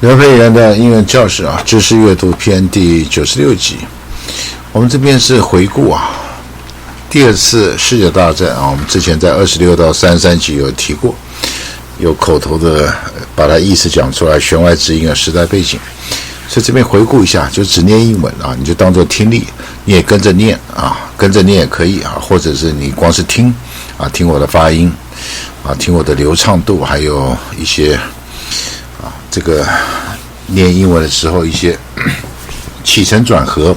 刘培元的英文教室知识阅读篇第96集。我们这边是回顾第二次世界大战我们之前在26到33集有提过，有口头的把它意思讲出来，弦外之音时代背景。所以这边回顾一下，就只念英文你就当做听力，你也跟着念跟着念也可以或者是你光是听听我的发音听我的流畅度，还有一些这个念英文的时候一些起承转合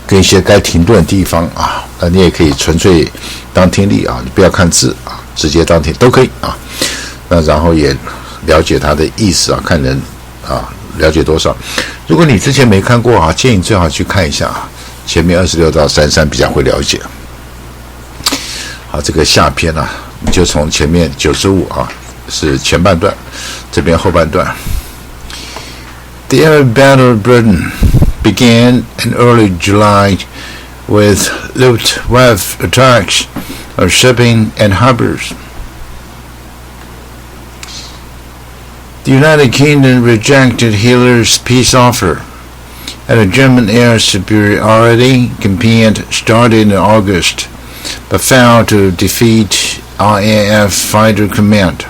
跟一些该停顿的地方那你也可以纯粹当听力你不要看字直接当听都可以那然后也了解它的意思看人了解多少。如果你之前没看过建议最好去看一下前面26到33比较会了解。好，这个下篇你就从前面95是前半段，这边后半段。The Arab Battle of Britain began in early July with Luftwaffe attacks of shipping and harbors. The United Kingdom rejected Hitler's peace offer, and a German air superiority campaign started in August, but failed to defeat RAF Fighter Command,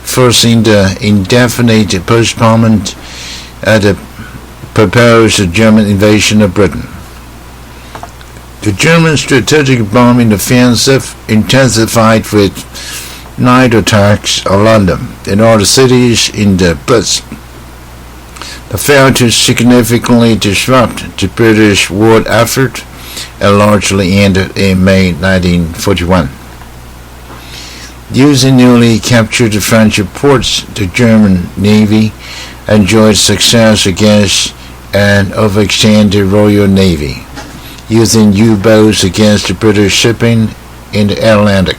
forcing the indefinite postponement at the proposed German invasion of Britain. The German strategic bombing offensive intensified with night attacks on London and all the cities in the Blitz, but failed to significantly disrupt the British war effort and largely ended in May 1941. Using newly captured French ports, the German Navy enjoyed success against an overextended Royal Navy, using U-boats against the British shipping in the Atlantic.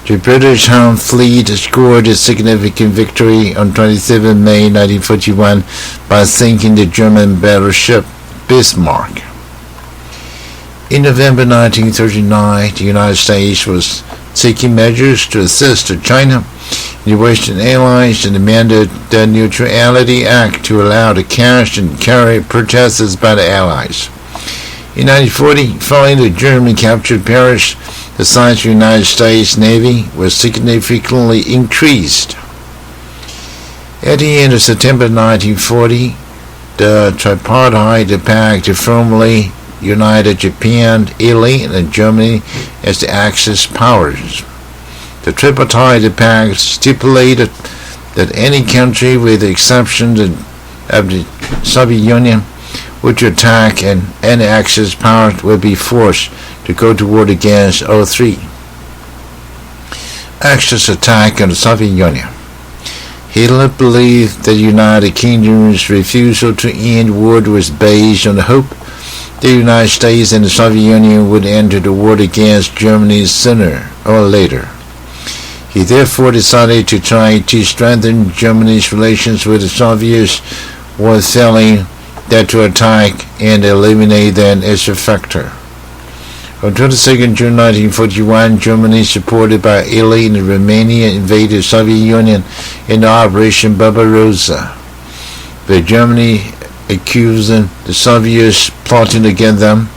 The British Home Fleet scored a significant victory on 27 May 1941 by sinking the German battleship Bismarck. In November 1939, the United States was taking measures to assist China and the Western Allies and amended the Neutrality Act to allow the cash and carry purchases by the Allies. In 1940, following the German captured Paris, the size of the United States Navy was significantly increased. At the end of September 1940, the Tripartite Pact firmly united Japan, Italy, and Germany as the Axis powers. The Tripartite Pact stipulated that any country, with the exception of the Soviet Union, which attack and any Axis power would be forced to go to war against all three. Axis attack on the Soviet Union. Hitler believed that the United Kingdom's refusal to end war was based on the hope the United States and the Soviet Union would enter the war against Germany sooner or later. He therefore decided to try to strengthen Germany's relations with the Soviets while failing that to attack and eliminate them as a factor. On 22nd June 1941, Germany, supported by Italy and Romania, invaded the Soviet Union in Operation Barbarossa, with Germany accusing the Soviets plotting against them.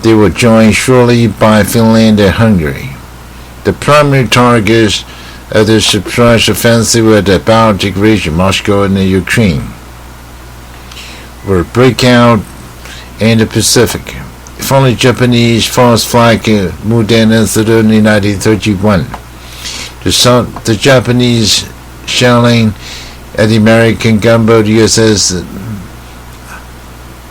They were joined shortly by Finland and Hungary. The primary targets of the surprise offensive were the Baltic region, Moscow, and Ukraine. Were breakout in the Pacific. Following Japanese false flag Muden incident in 1931, the Japanese shelling at the American gunboat USS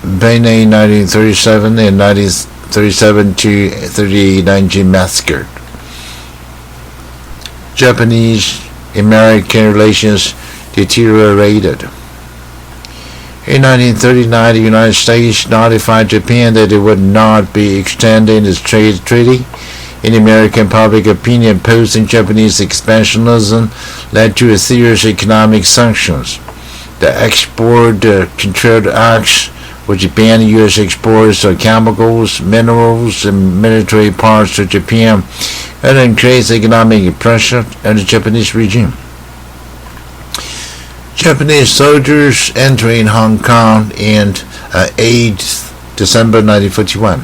Beine in 1937 and 1937 to 38 massacred. Japanese-American relations deteriorated. In 1939, the United States notified Japan that it would not be extending its trade treaty. In American public opinion, opposing Japanese expansionism led to a series of economic sanctions. The Export Control Acts, which banned U.S. exports of chemicals, minerals, and military parts to Japan, and increased economic pressure on the Japanese regime. Japanese soldiers entering Hong Kong and 8 December 1941.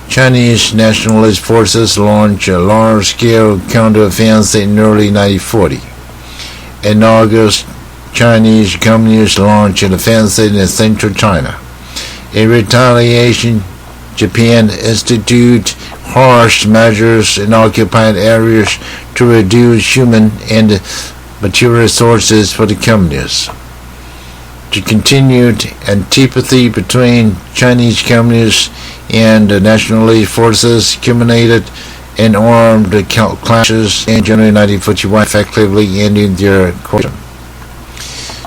Chinese nationalist forces launched a large-scale counteroffensive in early 1940. In August, Chinese communists launched an offensive in central China. In retaliation, Japan instituted harsh measures in occupied areas to reduce human and material resources for the communists. The continued antipathy between Chinese communists and the nationalist forces culminated in armed clashes in January 1941, effectively ending their coalition.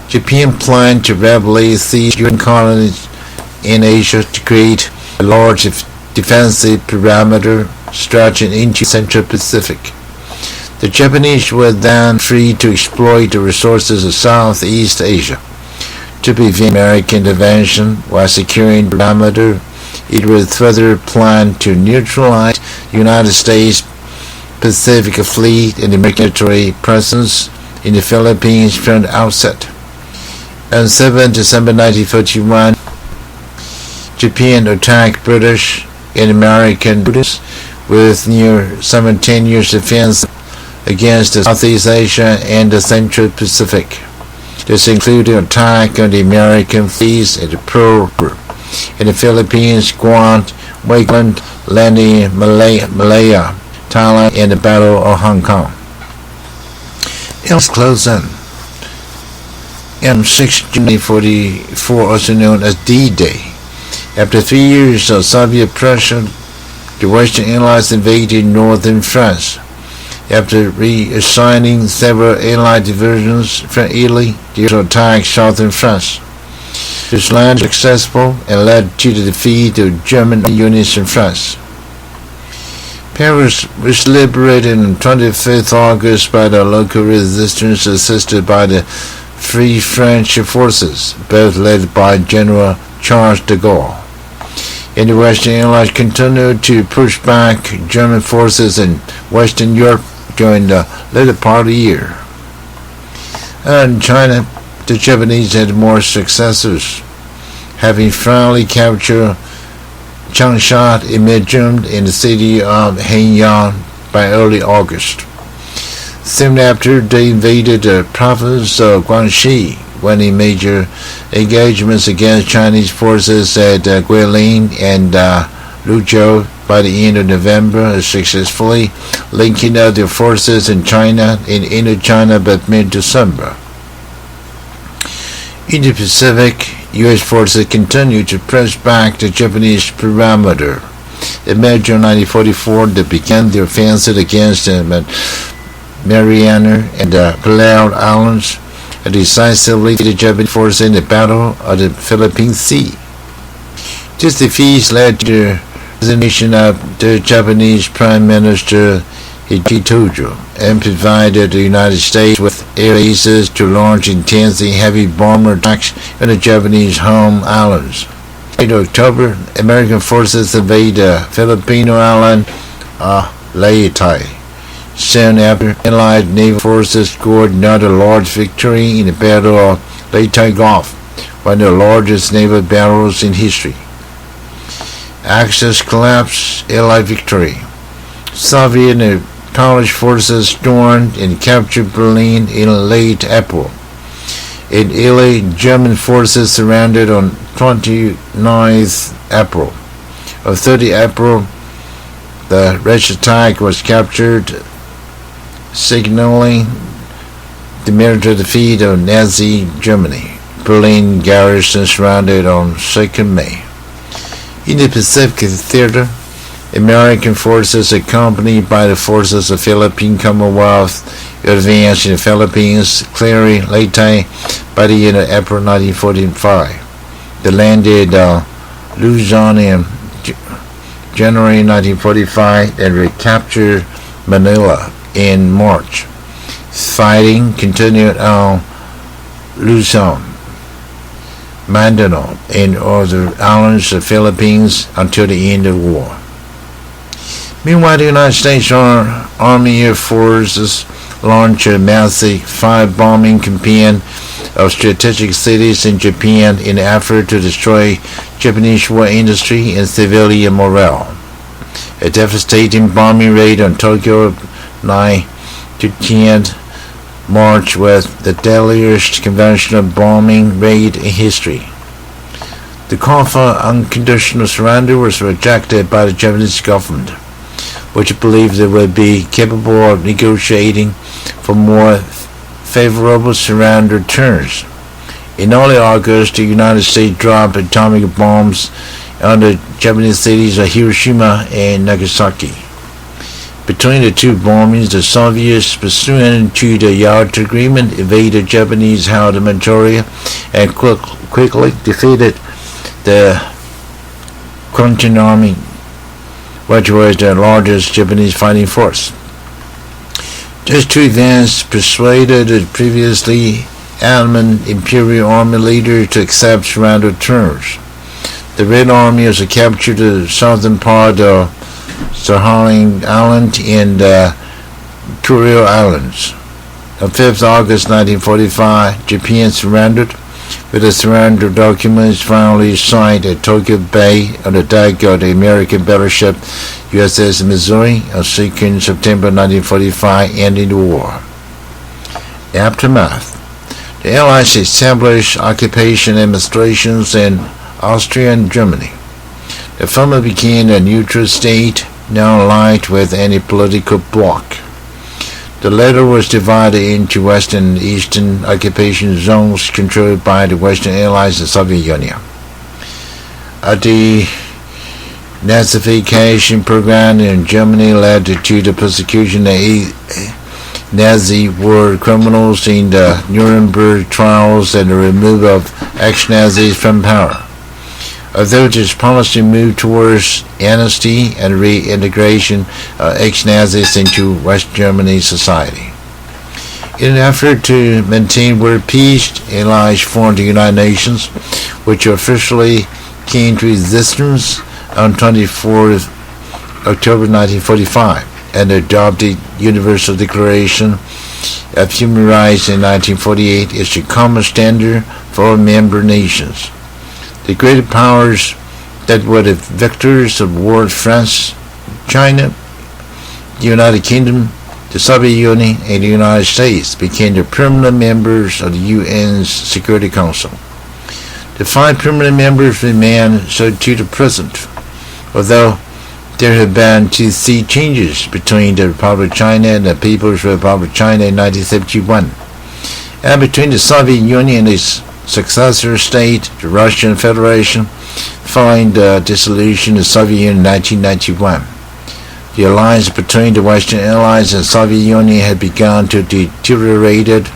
Japan planned to rapidly seize UN colonies in Asia to create a large defensive perimeter stretching into the Central Pacific. The Japanese were then free to exploit the resources of Southeast Asia. To prevent American intervention while securing the perimeter, it was further planned to neutralize the United States Pacific Fleet and the military presence in the Philippines from the outset. On 7 December 1941, Japan attacked British and American forces with near simultaneous defense against Southeast Asia and the Central Pacific. This included attack on the American fleets at the Pearl Harbor, in the Philippines, Guam, Wakeland, Lanny, Malaya, Thailand, and the Battle of Hong Kong. It was close in. On 6 June 1944, also known as D-Day, after 3 years of Soviet pressure, the Western Allies invaded northern France. After reassigning several Allied divisions from Italy, they attacked southern France. This land was successful and led to the defeat of German units in France. Paris was liberated on 25th August by the local resistance assisted by the Free French forces, both led by General Charles de Gaulle. And the Western Allies continued to push back German forces in Western Europe during the later part of the year. In China, the Japanese had more successes, having finally captured Changsha in mid-June in the city of Haiyan by early August. Soon after, they invaded the province of Guangxi, winning major engagements against Chinese forces at Guilin and Luzhou by the end of November, successfully linking up their forces in China and Indochina by mid-December. In the Pacific, U.S. forces continued to press back the Japanese perimeter. In mid-June 1944, they began their offensive against the Mariana and the Palau Islands, and decisively defeated Japanese forces in the Battle of the Philippine Sea. This defeat led to the resignation of the Japanese Prime Minister Hichitojo and provided the United States with air bases to launch intense and heavy bomber attacks on the Japanese home islands. In October, American forces invaded the Filipino island of Leyte. Soon after, Allied naval forces scored another large victory in the Battle of Leyte Gulf, one of the largest naval battles in history. Axis collapse, Allied victory. Soviet and Polish forces stormed and captured Berlin in late April. In Italy, German forces surrendered on 29th April. On 30 April, the Reichstag was captured, signaling the military defeat of Nazi Germany. Berlin garrison surrounded on 2nd May. In the Pacific Theater, American forces, accompanied by the forces of Philippine Commonwealth, advanced in the Philippines, clearing Leyte by the end of April 1945. They landed Luzon in January 1945 and recaptured Manila in March. Fighting continued on Luzon, Mindanao, and other islands of the Philippines until the end of the war. Meanwhile, the United States Army Air Forces launched a massive firebombing campaign of strategic cities in Japan in an effort to destroy Japanese war industry and civilian morale. A devastating bombing raid on Tokyo 9-10 March was the deadliest conventional bombing raid in history. The call for unconditional surrender was rejected by the Japanese government, which believed they would be capable of negotiating for more favorable surrender terms. In early August, the United States dropped atomic bombs on the Japanese cities of Hiroshima and Nagasaki. Between the two bombings, the Soviets, pursuant to the Yalta Agreement, invaded Japanese-held Manchuria and quickly defeated the Kwantan Army, which was the largest Japanese fighting force. These two events persuaded the previously adamant Imperial Army leader to accept surrender terms. The Red Army also captured the southern part of Sakhalin Island and the Kuril Islands. On 5th August 1945, Japan surrendered, with the surrender documents finally signed at Tokyo Bay on the deck of the American battleship USS Missouri on 2nd September 1945, ending the war. Aftermath. The Allies established occupation administrations in Austria and Germany. The former became a neutral state, now allied with any political bloc. The latter was divided into Western and Eastern occupation zones controlled by the Western Allies and Soviet Union. The Nazification program in Germany led to the persecution of Nazi war criminals in the Nuremberg trials and the removal of ex-Nazis from power. Although this policy moved towards amnesty and reintegration of ex-Nazis into West German society. In an effort to maintain world peace, Allies formed the United Nations, which officially came to existence on 24th October 1945 and adopted Universal Declaration of Human Rights in 1948 as the common standard for all member nations. The great powers that were the victors of war, France, China, the United Kingdom, the Soviet Union, and the United States, became the permanent members of the UN's Security Council. The 5 permanent members remain so to the present, although there have been 2 sea changes between the Republic of China and the People's Republic of China in 1971, and between the Soviet Union and its successor state, the Russian Federation, following the dissolution of the Soviet Union in 1991. The alliance between the Western Allies and the Soviet Union had begun to deteriorate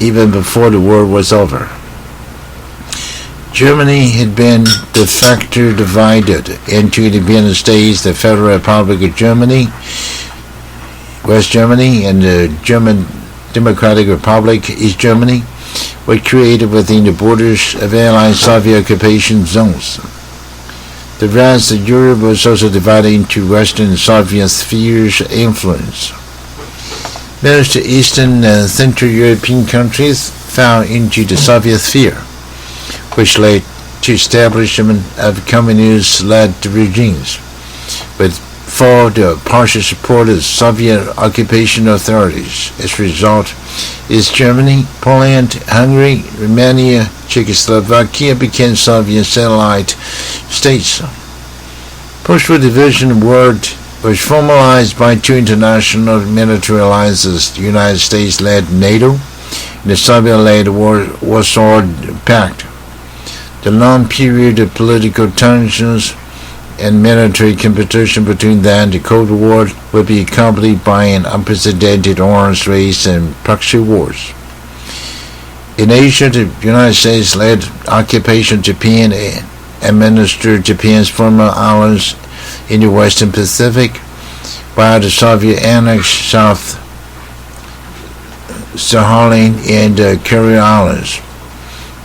even before the war was over. Germany had been de facto divided into independent states, the Federal Republic of Germany, West Germany, and the German Democratic Republic, East Germany, were created within the borders of Allied Soviet occupation zones. The rest of Europe was also divided into Western Soviet spheres of influence. Most Eastern and Central European countries fell into the Soviet sphere, which led to establishment of communist-led regimes, with full or partial support of Soviet occupation authorities. As a result, East Germany, Poland, Hungary, Romania, Czechoslovakia became Soviet satellite states. Post-war division world was formalized by 2 international military alliances, the United States-led NATO and the Soviet-led Warsaw Pact. The long period of political tensions and military competition between them, the Cold War, would be accompanied by an unprecedented arms race and proxy wars. In Asia, the United States led occupation of Japan and administered Japan's former islands in the Western Pacific, while the Soviet annexed South Sakhalin and the Kuril Islands.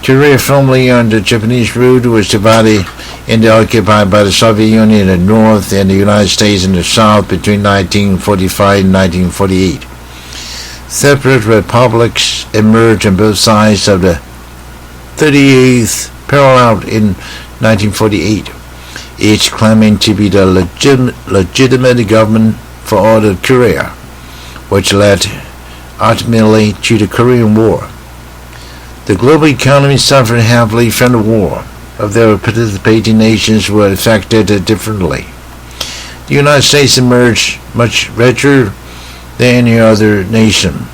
Korea, formerly under Japanese rule, was divided and occupied by the Soviet Union in the north and the United States in the south between 1945 and 1948. Separate republics emerged on both sides of the 38th parallel in 1948, each claiming to be the legitimate government for all of Korea, which led ultimately to the Korean War. The global economy suffered heavily from the war, although participating nations were affected differently. The United States emerged much richer than any other nation,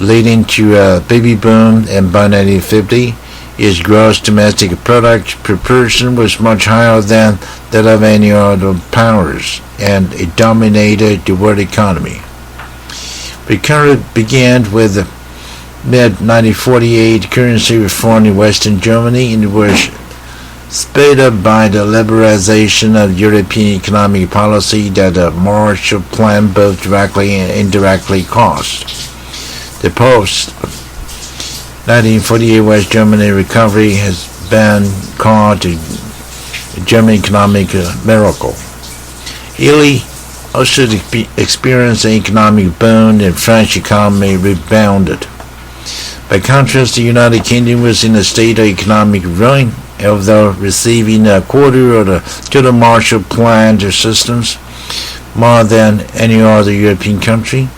leading to a baby boom, and by 1950, its gross domestic product per person was much higher than that of any other powers, and it dominated the world economy. Recovery began with the mid-1948 currency reform in Western Germany, in which sped up by the liberalization of European economic policy that the Marshall Plan both directly and indirectly caused. The post-1948 West Germany recovery has been called the German economic miracle. Italy also experienced an economic boom, and French economy rebounded. By contrast, the United Kingdom was in a state of economic ruin, although receiving a quarter of the total Marshall Plan assistance, more than any other European country.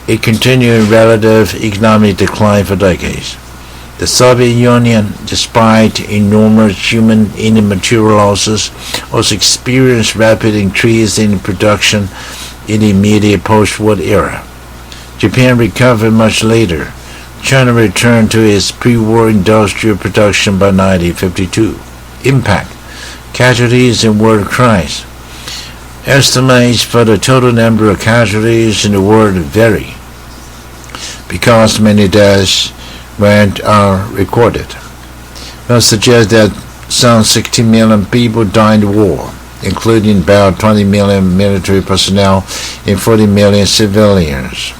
It continued in relative economic decline for decades. The Soviet Union, despite enormous human and material losses, also experienced rapid increase in production in the immediate post-war era. Japan recovered much later. China returned to its pre-war industrial production by 1952. Impact: casualties in world crisis. Estimates for the total number of casualties in the world vary, because many deaths went unrecorded. Most suggest that some 60 million people died in the war, including about 20 million military personnel and 40 million civilians.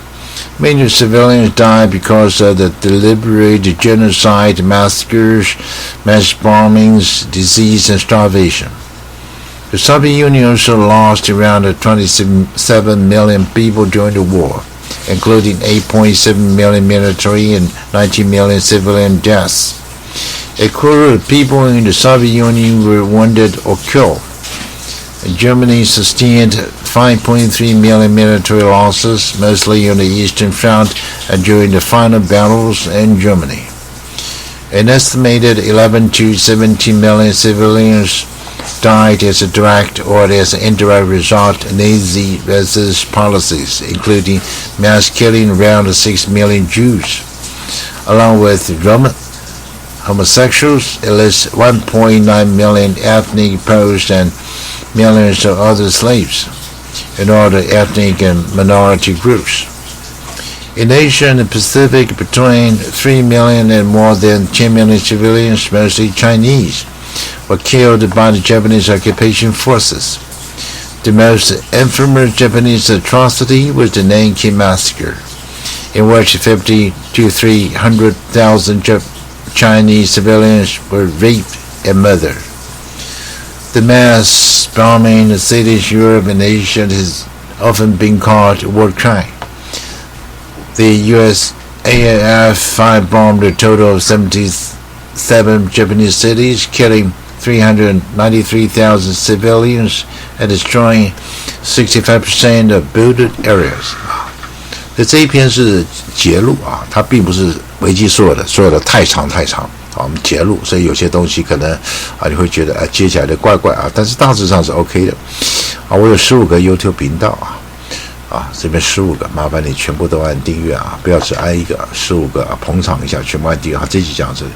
Many civilians died because of the deliberate genocide, massacres, mass bombings, disease, and starvation. The Soviet Union also lost around 27 million people during the war, including 8.7 million military and 19 million civilian deaths. A quarter of people in the Soviet Union were wounded or killed. Germany sustained 5.3 million military losses, mostly on the Eastern Front and during the final battles in Germany. An estimated 11 to 17 million civilians died as a direct or as an indirect result of Nazi resist policies, including mass killing around 6 million Jews, along with Roman homosexuals, at least 1.9 million ethnic Poles, and millions of other slaves, and other ethnic and minority groups. In Asia and the Pacific, between 3 million and more than 10 million civilians, mostly Chinese, were killed by the Japanese occupation forces. The most infamous Japanese atrocity was the Nanking Massacre, in which 50 to 300,000 Chinese civilians were raped and murdered. The mass bombing in cities in Europe and Asia has often been called war crime. The U.S. AAF firebombed a total of 77 Japanese cities, killing 393,000 civilians and destroying 65% of built areas. 这一篇是节录啊，它并不是维基所有的太长。我们节录，所以有些东西可能你会觉得接起来的怪怪啊，但是大致上是 OK 的啊。我有15个 YouTube 频道这边15个，麻烦你全部都按订阅啊，不要只按一个，15个捧场一下，全部按订阅。好，这集讲到这里。